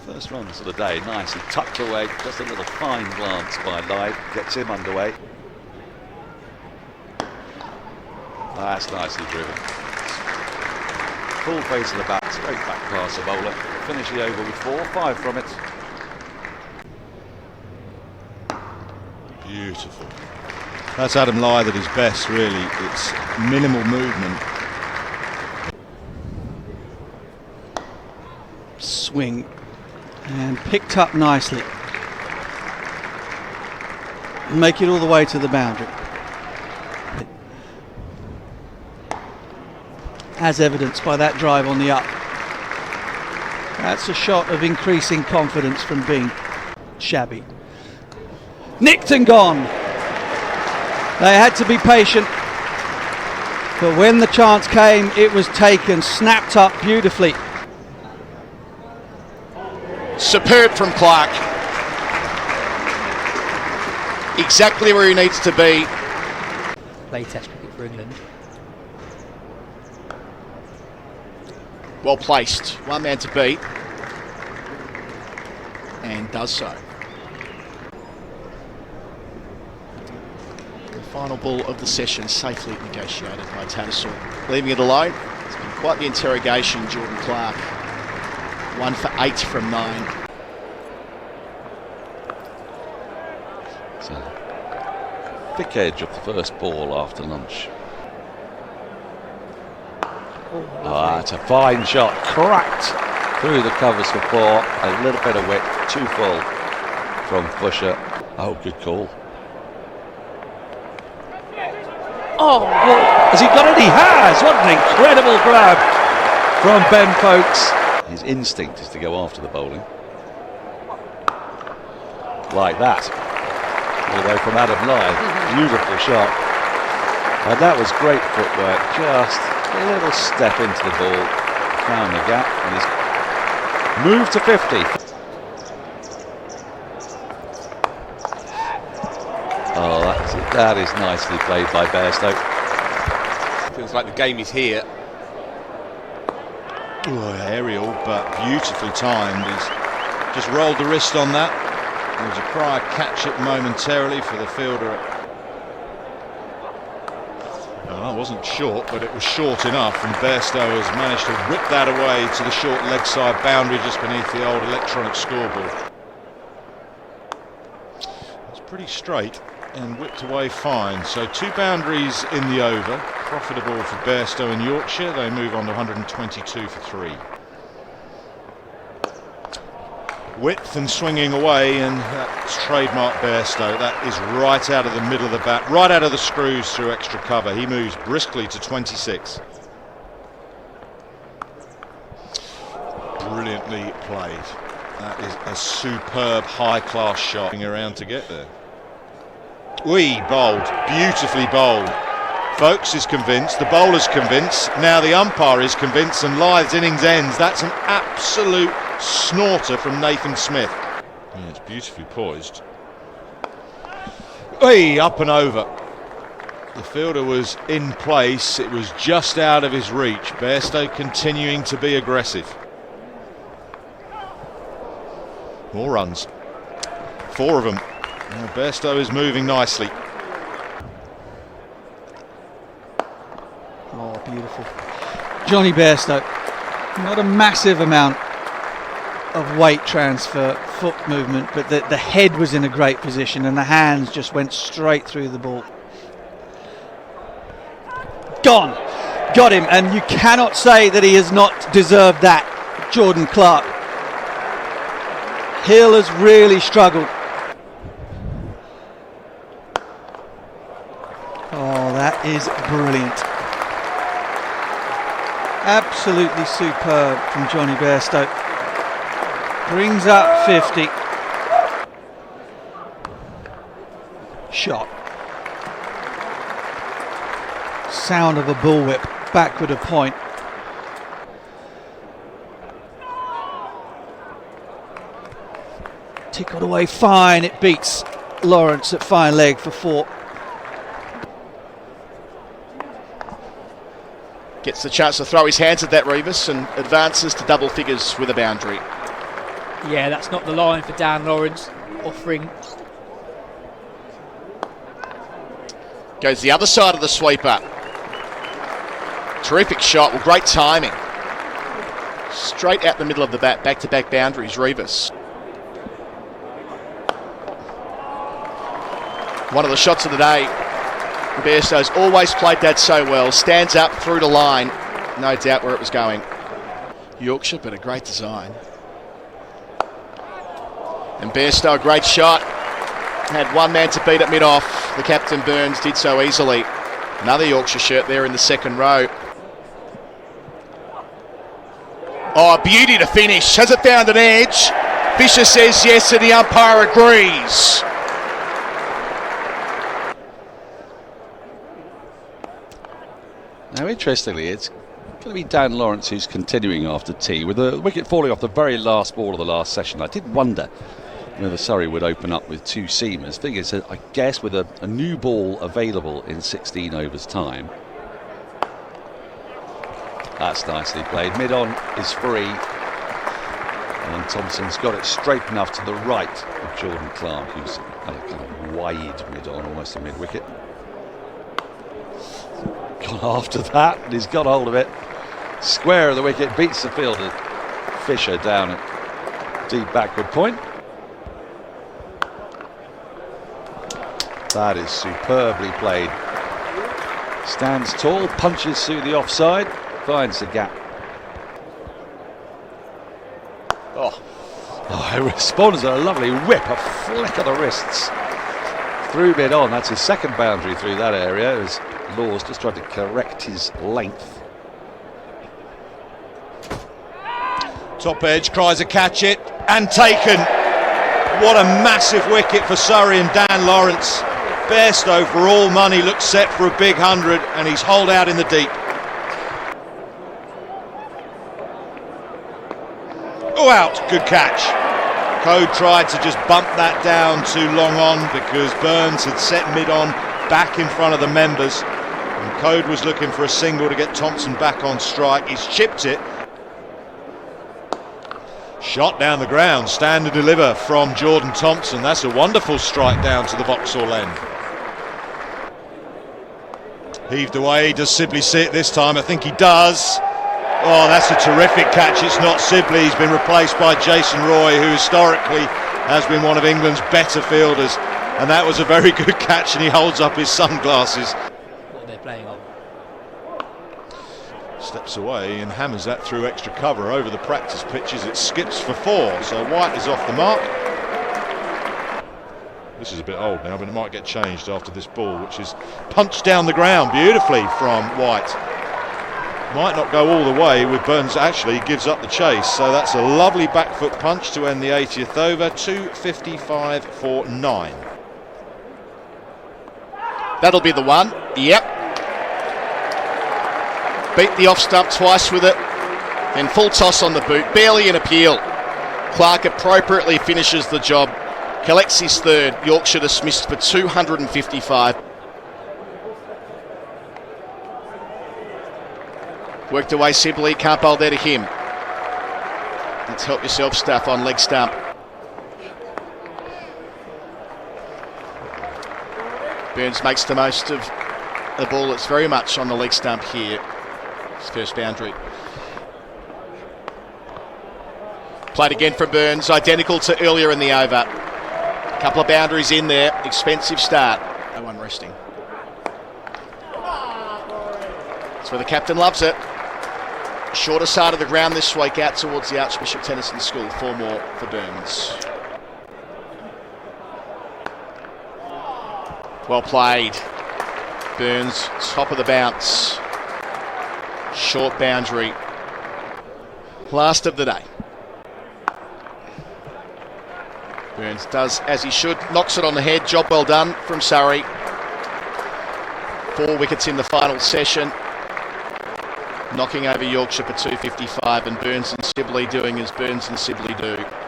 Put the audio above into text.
First runs of the day, nicely tucked away, just a little fine glance by Lyth, gets him underway. That's nicely driven. Full face of the bat, straight back past the bowler. Finish the over with 4-5 from it. Beautiful. That's Adam Lyth at his best, really. It's minimal movement. Swing and picked up nicely. Make it all the way to the boundary. As evidenced by that drive on the up. That's a shot of increasing confidence from being shabby. Nicked and gone. They had to be patient, but when the chance came, it was taken, snapped up beautifully. Superb from Clark. Exactly where he needs to be. Play Test cricket for England. Well placed. One man to beat. And does so. The final ball of the session safely negotiated by Tattersall. Leaving it alone. It's been quite the interrogation, Jordan Clark. 1 for 8 from 9. So, thick edge of the first ball after lunch. It's a fine shot, cracked through the covers for 4. A little bit of width, too full from Busher. Oh, good call. Oh, has he got it? He has! What an incredible grab from Ben Folkes. His instinct is to go after the bowling. Like that. Although from Adam Lyth, beautiful shot. And that was great footwork, just a little step into the ball, found the gap, and he's moved to 50. Oh, that is nicely played by Bairstow. Feels like the game is here. Oh, aerial, but beautifully timed. He's just rolled the wrist on that. There was a prior catch it momentarily for the fielder. Well, it wasn't short, but it was short enough, and Bairstow has managed to whip that away to the short leg side boundary just beneath the old electronic scoreboard. It's pretty straight and whipped away fine. So 2 boundaries in the over. Profitable for Bairstow in Yorkshire. They move on to 122 for 3. Width and swinging away, and that's trademark Bairstow. That is right out of the middle of the bat, right out of the screws through extra cover. He moves briskly to 26. Brilliantly played. That is a superb high-class shot. Around to get there. Bowled, beautifully bowled. Folkes is convinced, the bowler's convinced, now the umpire is convinced, and Lyth's innings ends. That's an absolute snorter from Nathan Smith. Yeah, it's beautifully poised. Up and over. The fielder was in place, it was just out of his reach. Bairstow continuing to be aggressive. More runs. 4 of them. Now Bairstow is moving nicely. Oh, beautiful. Jonny Bairstow, not a massive amount of weight transfer, foot movement, but the head was in a great position and the hands just went straight through the ball. Gone. Got him, and you cannot say that he has not deserved that, Jordan Clark. Hill has really struggled. Oh, that is brilliant. Absolutely superb from Jonny Bairstow. Brings up 50. Shot. Sound of a bullwhip backward of point. Tickled away fine. It beats Lawrence at fine leg for 4. Gets the chance to throw his hands at that, Revis, and advances to double figures with a boundary. Yeah, that's not the line for Dan Lawrence, offering. Goes the other side of the sweeper. Terrific shot, well, great timing. Straight out the middle of the bat, back-to-back boundaries, Revis. One of the shots of the day. Bairstow's always played that so well. Stands up through the line. No doubt where it was going. Yorkshire, but a great design. And Bairstow, a great shot. Had one man to beat at mid-off. The captain, Burns, did so easily. Another Yorkshire shirt there in the second row. Oh, beauty to finish. Has it found an edge? Fisher says yes and the umpire agrees. Now, interestingly, it's going to be Dan Lawrence who's continuing after tea. With the wicket falling off the very last ball of the last session, I did wonder whether Surrey would open up with two seamers. Thing is, I guess with a new ball available in 16 overs time. That's nicely played. Mid-on is free. And Thompson's got it straight enough to the right of Jordan Clark, who's had a kind of wide mid-on, almost a mid-wicket. Gone after that, and he's got hold of it. Square of the wicket, beats the fielder. Fisher down at deep backward point. That is superbly played. Stands tall, punches through the offside, finds the gap. Oh, it responds with a lovely whip, a flick of the wrists. Through mid-on, that's his second boundary through that area, as Laws just tried to correct his length. Top edge, tries to catch it, and taken. What a massive wicket for Surrey and Dan Lawrence. Bairstow, for all money, looks set for a big 100, and he's holed out in the deep. Oh, out, good catch. Code tried to just bump that down too long on because Burns had set mid-on back in front of the members. And Code was looking for a single to get Thompson back on strike. He's chipped it. Shot down the ground, stand and deliver from Jordan Thompson. That's a wonderful strike down to the Vauxhall end. Heaved away, does Sibley see it this time? I think he does. Oh, that's a terrific catch. It's not Sibley. He's been replaced by Jason Roy, who historically has been one of England's better fielders. And that was a very good catch, and he holds up his sunglasses. What they're playing on. Steps away and hammers that through extra cover over the practice pitches. It skips for 4, so White is off the mark. This is a bit old now, but it might get changed after this ball, which is punched down the ground beautifully from White. Might not go all the way with Burns, actually gives up the chase, so that's a lovely back foot punch to end the 80th over. 2:55 for 9. That'll be the one. Yep. Beat the off stump twice with it. Then full toss on the boot. Barely an appeal. Clark appropriately finishes the job. Collects his third. Yorkshire dismissed for 255. Worked away Sibley. Can't bowl there to him. Let's help yourself stuff on leg stump. Burns makes the most of the ball that's very much on the leg stump here. His first boundary. Played again from Burns, identical to earlier in the over. Couple of boundaries in there, expensive start. No one resting. That's where the captain loves it. Shorter side of the ground this week out towards the Archbishop Tennyson School. 4 more for Burns. Well played. Burns, top of the bounce. Short boundary. Last of the day. Burns does as he should. Knocks it on the head. Job well done from Surrey. 4 wickets in the final session. Knocking over Yorkshire for 255, and Burns and Sibley doing as Burns and Sibley do.